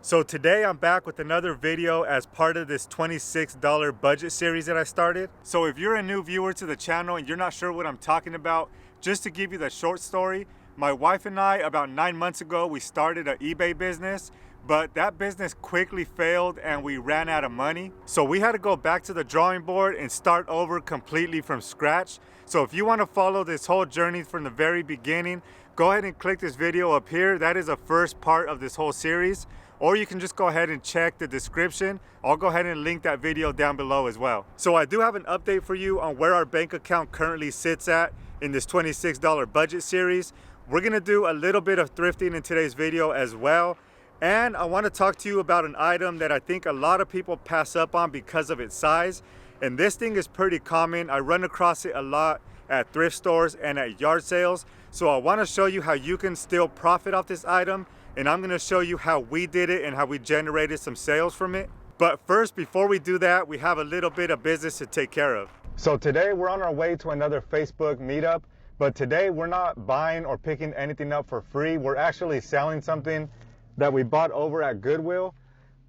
So today I'm back with another video as part of this $26 budget series that I started. So if you're a new viewer to the channel and you're not sure what I'm talking about, just to give you the short story, my wife and I, about 9 months ago, we started an eBay business, but that business quickly failed and we ran out of money. So we had to go back to the drawing board and start over completely from scratch. So if you want to follow this whole journey from the very beginning, go ahead and click this video up here. That is the first part of this whole series. Or you can just go ahead and check the description. I'll go ahead and link that video down below as well. So I do have an update for you on where our bank account currently sits at in this $26 budget series. We're gonna do a little bit of thrifting in today's video as well. And I wanna talk to you about an item that I think a lot of people pass up on because of its size. And this thing is pretty common. I run across it a lot at thrift stores and at yard sales. So I wanna show you how you can still profit off this item. And I'm gonna show you how we did it and how we generated some sales from it. But first, before we do that, we have a little bit of business to take care of. So today we're on our way to another Facebook meetup, but today we're not buying or picking anything up for free. We're actually selling something that we bought over at Goodwill.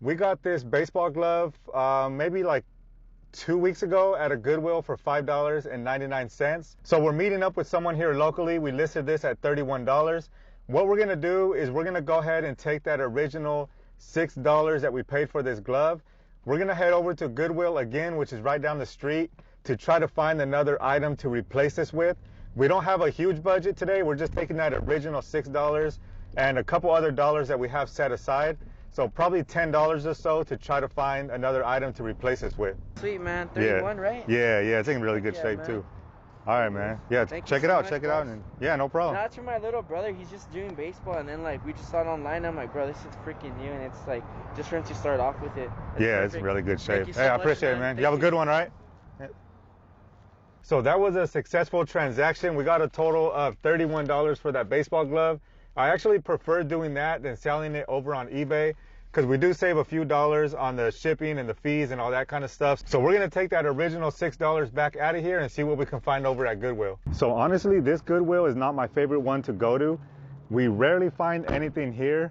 We got this baseball glove maybe like 2 weeks ago at a Goodwill for $5.99. So we're meeting up with someone here locally. We listed this at $31. What we're gonna do is we're gonna go ahead and take that original $6 that we paid for this glove. We're gonna head over to Goodwill again, which is right down the street, to try to find another item to replace this with. We don't have a huge budget today. We're just taking that original $6 and a couple other dollars that we have set aside. So probably $10 or so to try to find another item to replace this with. Sweet, man. 31, yeah. right? Yeah, it's in really good shape man. too. All right, man. Yeah, check it out. Check it out. And yeah, no problem. That's for my little brother. He's just doing baseball, and then like we just saw it online. I'm like, bro, this is freaking new, and it's like just for him to start off with it. Yeah, it's in really good shape. Hey, I appreciate it, man. You have a good one, right? Yeah. So that was a successful transaction. We got a total of $31 for that baseball glove. I actually prefer doing that than selling it over on eBay, because we do save a few dollars on the shipping and the fees and all that kind of stuff. So we're gonna take that original $6 back out of here and see what we can find over at Goodwill. So honestly, this Goodwill is not my favorite one to go to. We rarely find anything here,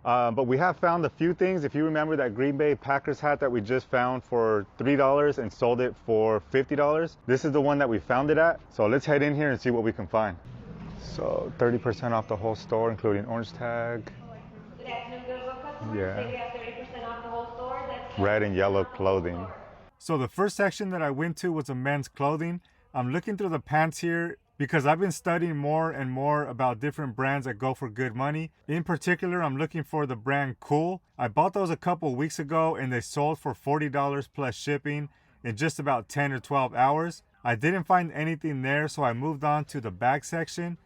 but we have found a few things. If you remember that Green Bay Packers hat that we just found for $3 and sold it for $50, this is the one that we found it at. So let's head in here and see what we can find. So 30% off the whole store, including orange tag. Yeah. Red and yellow clothing. So the first section that I went to was a men's clothing. I'm looking through the pants here because I've been studying more and more about different brands that go for good money. In particular, I'm looking for the brand Cool. I bought those a couple weeks ago and they sold for $40 plus shipping in just about 10 or 12 hours. I didn't find anything there, so I moved on to the bag section.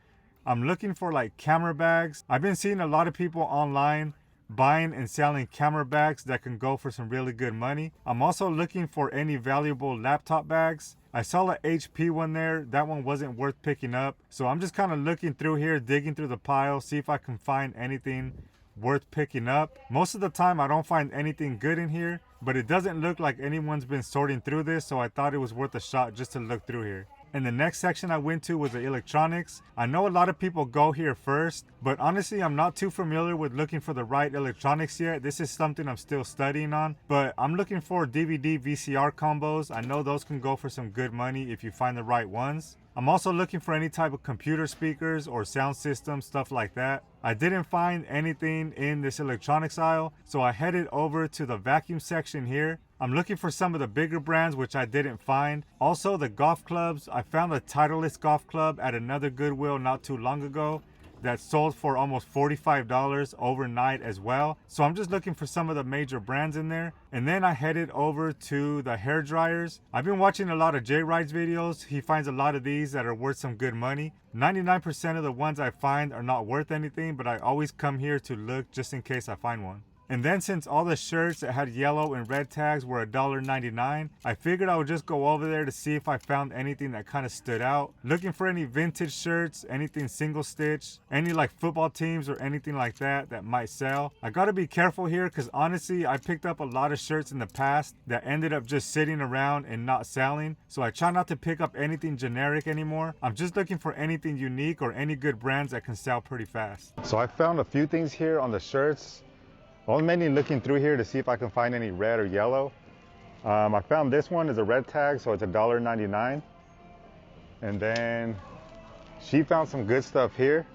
I'm looking for like camera bags. I've been seeing a lot of people online buying and selling camera bags that can go for some really good money. I'm also looking for any valuable laptop bags. I saw an HP one there. That one wasn't worth picking up. So I'm just kind of looking through here, digging through the pile, see if I can find anything worth picking up. Most of the time I don't find anything good in here, but it doesn't look like anyone's been sorting through this, so I thought it was worth a shot just to look through here. And the next section I went to was the electronics. I know a lot of people go here first, but honestly, I'm not too familiar with looking for the right electronics yet. This is something I'm still studying on, but I'm looking for DVD VCR combos. I know those can go for some good money if you find the right ones. I'm also looking for any type of computer speakers or sound systems, stuff like that. I didn't find anything in this electronics aisle, so I headed over to the vacuum section here. I'm looking for some of the bigger brands, which I didn't find. Also, the golf clubs. I found a Titleist golf club at another Goodwill not too long ago that sold for almost $45 overnight as well. So I'm just looking for some of the major brands in there. And then I headed over to the hair dryers. I've been watching a lot of Jay Ride's videos. He finds a lot of these that are worth some good money. 99% of the ones I find are not worth anything, but I always come here to look just in case I find one. And then since all the shirts that had yellow and red tags were $1.99, I figured I would just go over there to see if I found anything that kind of stood out. Looking for any vintage shirts, anything single stitch, any like football teams or anything like that that might sell. I gotta be careful here because honestly, I picked up a lot of shirts in the past that ended up just sitting around and not selling. So I try not to pick up anything generic anymore. I'm just looking for anything unique or any good brands that can sell pretty fast. So I found a few things here on the shirts. I was mainly looking through here to see if I can find any red or yellow. I found this one is a red tag, so it's $1.99. And then she found some good stuff here.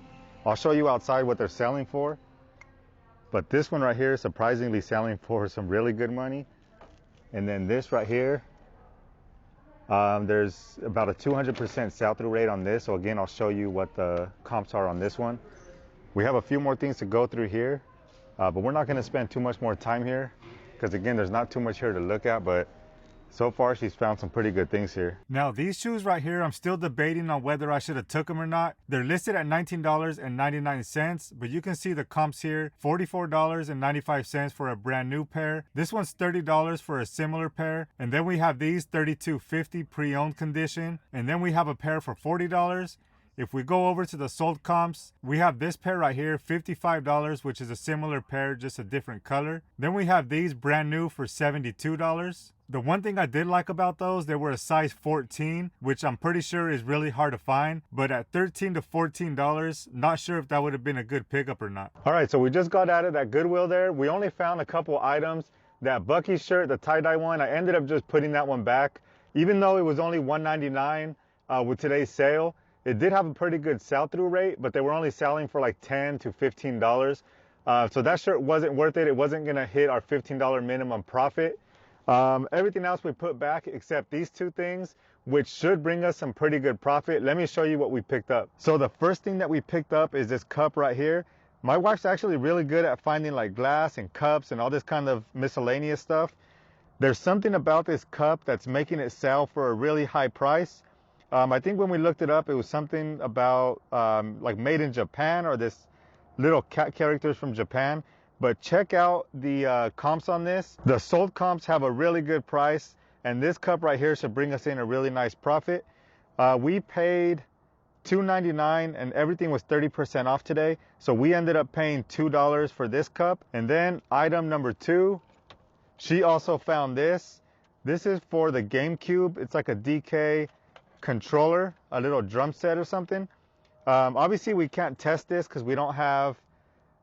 I'll show you outside what they're selling for. But this one right here is surprisingly selling for some really good money. And then this right here, there's about a 200% sell-through rate on this. So again, I'll show you what the comps are on this one. We have a few more things to go through here, but we're not going to spend too much more time here because again, there's not too much here to look at, but so far she's found some pretty good things here. Now these shoes right here, I'm still debating on whether I should have took them or not. They're listed at $19.99, but you can see the comps here, $44.95 for a brand new pair. This one's $30 for a similar pair. And then we have these $32.50 pre-owned condition. And then we have a pair for $40. If we go over to the sold comps, we have this pair right here, $55, which is a similar pair, just a different color. Then we have these brand new for $72. The one thing I did like about those, they were a size 14, which I'm pretty sure is really hard to find. But at $13 to $14, not sure if that would have been a good pickup or not. All right, so we just got out of that Goodwill there. We only found a couple items. That Bucky shirt, the tie-dye one, I ended up just putting that one back. Even though it was only $1.99 with today's sale, it did have a pretty good sell-through rate, but they were only selling for like $10 to $15. So that shirt wasn't worth it. It wasn't gonna hit our $15 minimum profit. Everything else we put back except these two things, which should bring us some pretty good profit. Let me show you what we picked up. So the first thing that we picked up is this cup right here. My wife's actually really good at finding like glass and cups and all this kind of miscellaneous stuff. There's something about this cup that's making it sell for a really high price. I think when we looked it up, it was something about like made in Japan or this little cat characters from Japan. But check out the comps on this. The sold comps have a really good price, and this cup right here should bring us in a really nice profit. We paid $2.99 and everything was 30% off today. So we ended up paying $2 for this cup. And then item number 2, she also found this. This is for the GameCube. It's like a DK controller, a little drum set or something. Obviously we can't test this because we don't have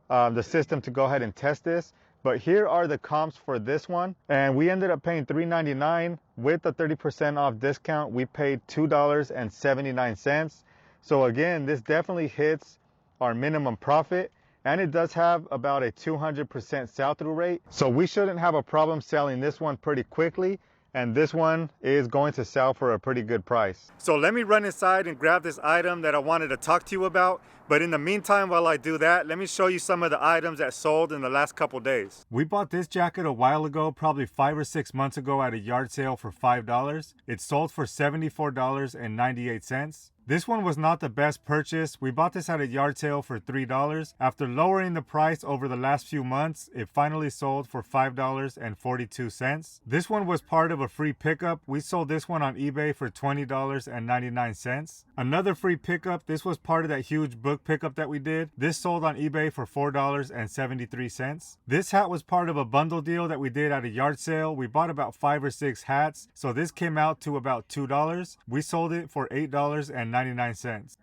the system to go ahead and test this, but here are the comps for this one, and we ended up paying $3.99. With the 30% off discount, we paid $2.79. So again, this definitely hits our minimum profit, and it does have about a 200% sell-through rate, so we shouldn't have a problem selling this one pretty quickly. And this one is going to sell for a pretty good price. So let me run inside and grab this item that I wanted to talk to you about. But in the meantime, while I do that, let me show you some of the items that sold in the last couple days. We bought this jacket a while ago, probably 5 or 6 months ago at a yard sale for $5. It sold for $74.98. This one was not the best purchase. We bought this at a yard sale for $3. After lowering the price over the last few months, it finally sold for $5.42. This one was part of a free pickup. We sold this one on eBay for $20.99. Another free pickup, this was part of that huge book pickup that we did. This sold on eBay for $4.73. This hat was part of a bundle deal that we did at a yard sale. We bought about 5 or 6 hats, so this came out to about $2. We sold it for $8.99.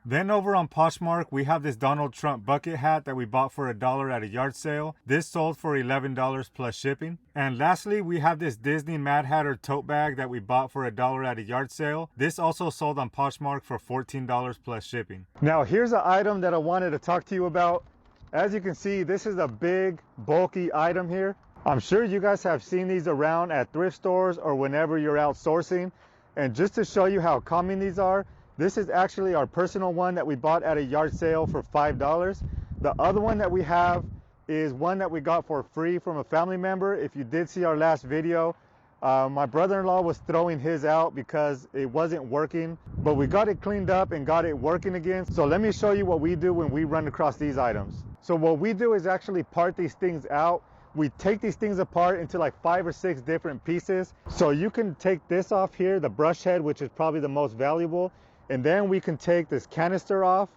Then over on Poshmark, we have this Donald Trump bucket hat that we bought for $1 at a yard sale. This sold for $11 plus shipping. And lastly, we have this Disney Mad Hatter tote bag that we bought for $1 at a yard sale. This also sold on Poshmark for $14 plus shipping. Now here's an item that I wanted to talk to you about. As you can see, this is a big, bulky item here. I'm sure you guys have seen these around at thrift stores or whenever you're out sourcing. And just to show you how common these are, this is actually our personal one that we bought at a yard sale for $5. The other one that we have is one that we got for free from a family member. If you did see our last video, my brother-in-law was throwing his out because it wasn't working, but we got it cleaned up and got it working again. So let me show you what we do when we run across these items. So what we do is actually part these things out. We take these things apart into like 5 or 6 different pieces. So you can take this off here, the brush head, which is probably the most valuable. And then we can take this canister off.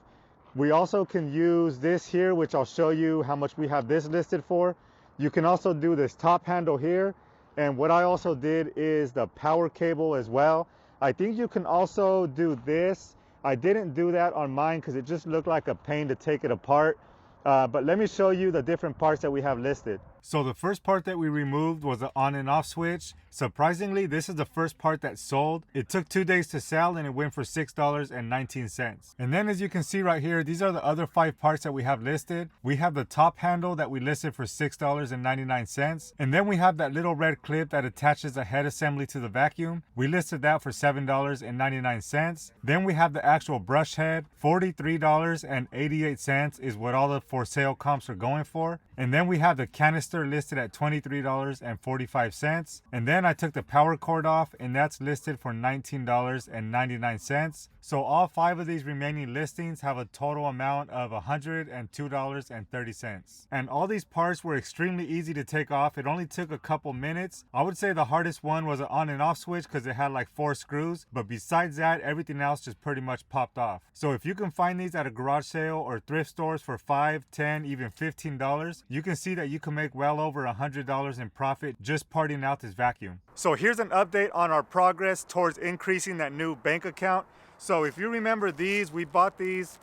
We also can use this here, which I'll show you how much we have this listed for. You can also do this top handle here. And what I also did is the power cable as well. I think you can also do this. I didn't do that on mine because it just looked like a pain to take it apart. But let me show you the different parts that we have listed. So the first part that we removed was the on and off switch. Surprisingly, this is the first part that sold. It took 2 days to sell and it went for $6.19. And then as you can see right here, these are the other 5 parts that we have listed. We have the top handle that we listed for $6.99. And then we have that little red clip that attaches the head assembly to the vacuum. We listed that for $7.99. Then we have the actual brush head. $43.88 is what all the for sale comps are going for. And then we have the canister listed at $23.45. And then I took the power cord off and that's listed for $19.99. So all 5 of these remaining listings have a total amount of $102.30. And all these parts were extremely easy to take off. It only took a couple minutes. I would say the hardest one was an on and off switch because it had like 4 screws. But besides that, everything else just pretty much popped off. So if you can find these at a garage sale or thrift stores for $5, $10, even $15, you can see that you can make well over $100 in profit just parting out this vacuum. So here's an update on our progress towards increasing that new bank account. So if you remember these, we bought these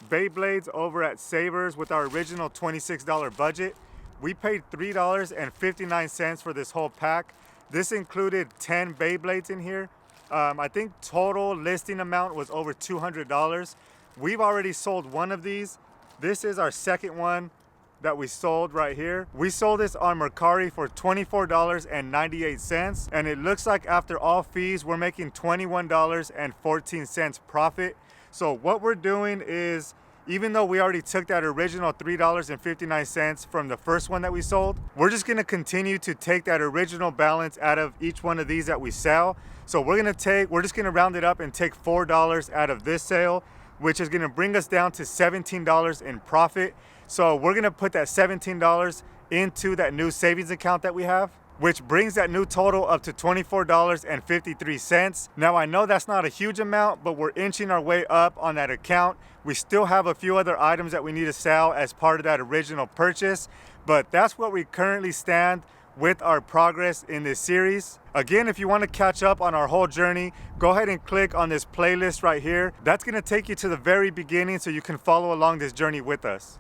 Beyblades over at Savers with our original $26 budget. We paid $3.59 for this whole pack. This included 10 Beyblades in here. I think total listing amount was over $200. We've already sold one of these. This is our second one that we sold right here. We sold this on Mercari for $24.98, and it looks like after all fees we're making $21.14 profit. So what we're doing is, even though we already took that original $3.59 from the first one that we sold, we're just gonna continue to take that original balance out of each one of these that we sell. So we're just gonna round it up and take $4 out of this sale, which is gonna bring us down to $17 in profit. So we're gonna put that $17 into that new savings account that we have, which brings that new total up to $24.53. Now I know that's not a huge amount, but we're inching our way up on that account. We still have a few other items that we need to sell as part of that original purchase, but that's what we currently stand with our progress in this series. Again, if you want to catch up on our whole journey, go ahead and click on this playlist right here. That's gonna take you to the very beginning so you can follow along this journey with us.